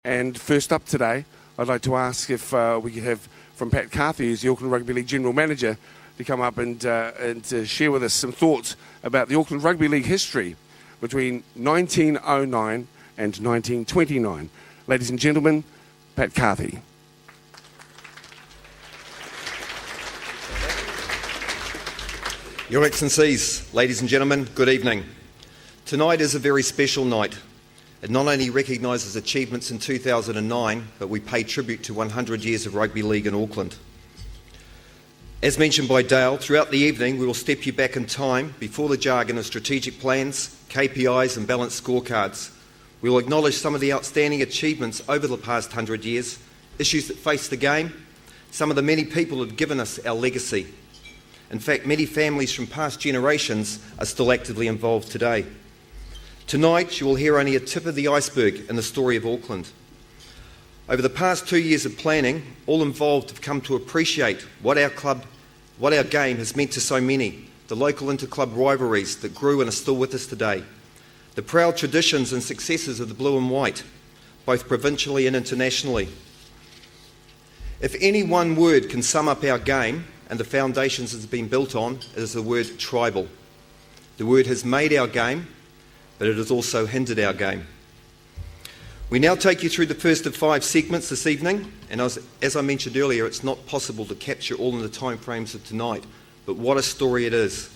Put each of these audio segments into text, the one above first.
And first up today, I'd like to ask if we could have from Pat Carthy, who's the Auckland Rugby League General Manager, to come up and share with us some thoughts about the Auckland Rugby League history between 1909 and 1929. Ladies and gentlemen, Pat Carthy. Your Excellencies, ladies and gentlemen, good evening. Tonight is a very special night. It not only recognises achievements in 2009, but we pay tribute to 100 years of rugby league in Auckland. As mentioned by Dale, throughout the evening we will step you back in time before the jargon of strategic plans, KPIs and balanced scorecards. We will acknowledge some of the outstanding achievements over the past 100 years, issues that face the game, some of the many people who have given us our legacy. In fact, many families from past generations are still actively involved today. Tonight, you will hear only a tip of the iceberg in the story of Auckland. Over the past 2 years of planning, all involved have come to appreciate what our game has meant to so many, the local inter-club rivalries that grew and are still with us today, the proud traditions and successes of the blue and white, both provincially and internationally. If any one word can sum up our game and the foundations it's been built on, it is the word tribal. The word has made our game, but it has also hindered our game. We now take you through the first of 5 segments this evening, and as I mentioned earlier, it's not possible to capture all in the time frames of tonight, but what a story it is.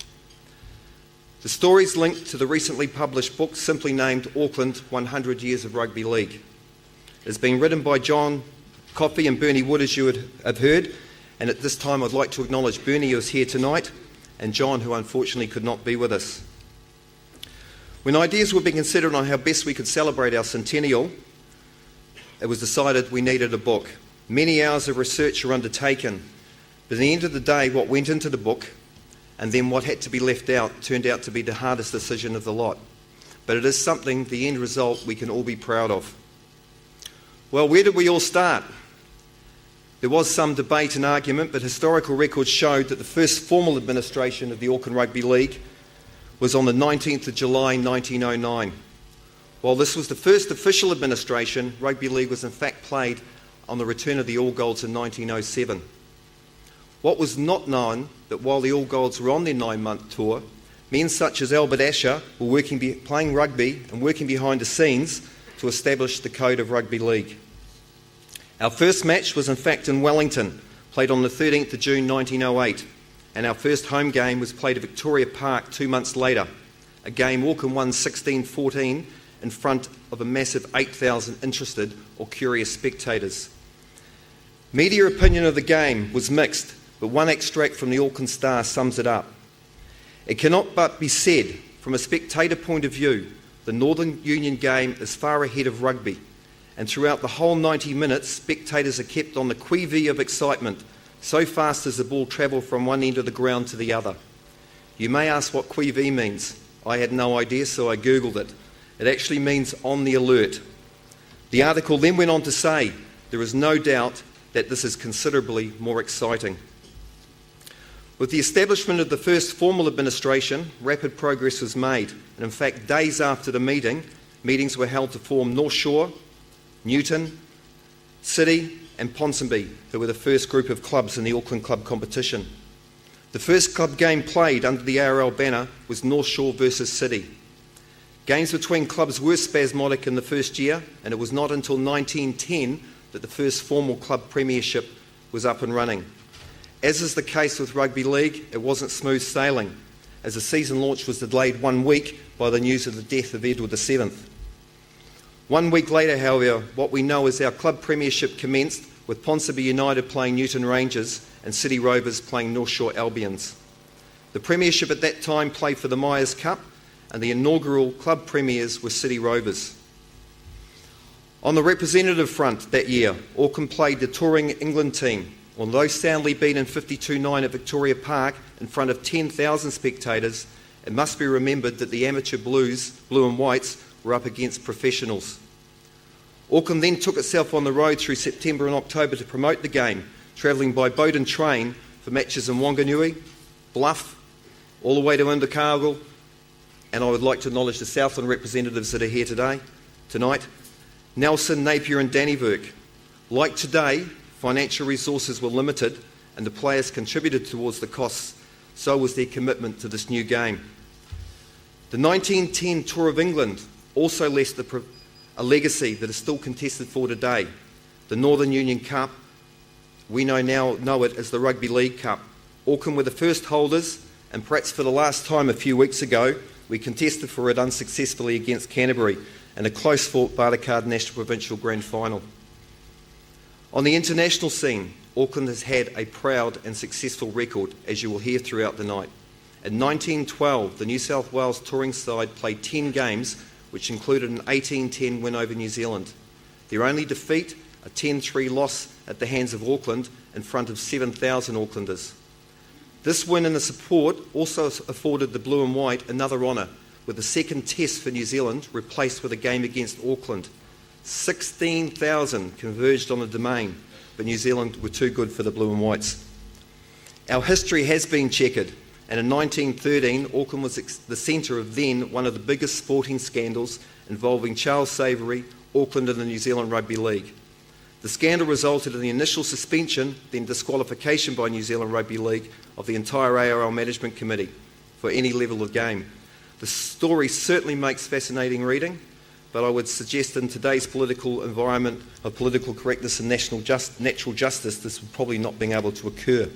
The story is linked to the recently published book simply named Auckland 100 Years of Rugby League. It has been written by John Carthy and Bernie Wood, as you have heard, and at this time I'd like to acknowledge Bernie, who is here tonight, and John, who unfortunately could not be with us. When ideas were being considered on how best we could celebrate our centennial, it was decided we needed a book. Many hours of research were undertaken, but at the end of the day, what went into the book and then what had to be left out turned out to be the hardest decision of the lot. But it is something, the end result, we can all be proud of. Well, where did we all start? There was some debate and argument, but historical records showed that the first formal administration of the Auckland Rugby League was on the 19th of July 1909. While this was the first official administration, rugby league was in fact played on the return of the All Golds in 1907. What was not known, that while the All Golds were on their 9-month tour, men such as Albert Asher were playing rugby and working behind the scenes to establish the code of rugby league. Our first match was in fact in Wellington, played on the 13th of June 1908. And our first home game was played at Victoria Park 2 months later, a game Auckland won 16-14 in front of a massive 8,000 interested or curious spectators. Media opinion of the game was mixed, but one extract from the Auckland Star sums it up. It cannot but be said, from a spectator point of view, the Northern Union game is far ahead of rugby, and throughout the whole 90 minutes, spectators are kept on the qui-vive of excitement, so fast as the ball travelled from one end of the ground to the other. You may ask what qui-vive means. I had no idea, so I googled it. It actually means on the alert. The article then went on to say, there is no doubt that this is considerably more exciting. With the establishment of the first formal administration, rapid progress was made, and in fact, days after the meetings were held to form North Shore, Newton, City, and Ponsonby, who were the first group of clubs in the Auckland Club competition. The first club game played under the ARL banner was North Shore versus City. Games between clubs were spasmodic in the first year, and it was not until 1910 that the first formal club premiership was up and running. As is the case with rugby league, it wasn't smooth sailing, as the season launch was delayed 1 week by the news of the death of Edward VII. 1 week later, however, what we know is our club premiership commenced with Ponsonby United playing Newton Rangers and City Rovers playing North Shore Albions. The premiership at that time played for the Myers Cup, and the inaugural club premiers were City Rovers. On the representative front that year, Auckland played the touring England team. Although soundly beaten 52-9 at Victoria Park in front of 10,000 spectators, it must be remembered that the amateur blue and whites, were up against professionals. Auckland then took itself on the road through September and October to promote the game, travelling by boat and train for matches in Wanganui, Bluff, all the way to Invercargill, and I would like to acknowledge the Southland representatives that are here tonight, Nelson, Napier and Dannyburg. Like today, financial resources were limited and the players contributed towards the costs, so was their commitment to this new game. The 1910 Tour of England also left a legacy that is still contested for today. The Northern Union Cup, we now know it as the Rugby League Cup. Auckland were the first holders, and perhaps for the last time a few weeks ago, we contested for it unsuccessfully against Canterbury in a close-fought Bartercard National Provincial Grand Final. On the international scene, Auckland has had a proud and successful record, as you will hear throughout the night. In 1912, the New South Wales touring side played 10 games, which included an 18-10 win over New Zealand. Their only defeat, a 10-3 loss at the hands of Auckland in front of 7,000 Aucklanders. This win and the support also afforded the Blue and White another honour, with the second test for New Zealand replaced with a game against Auckland. 16,000 converged on the domain, but New Zealand were too good for the Blue and Whites. Our history has been chequered, and in 1913, Auckland was the centre of then one of the biggest sporting scandals involving child savoury, Auckland and the New Zealand Rugby League. The scandal resulted in the initial suspension, then disqualification by New Zealand Rugby League of the entire ARL Management Committee for any level of game. The story certainly makes fascinating reading, but I would suggest in today's political environment of political correctness and natural justice, this would probably not be able to occur.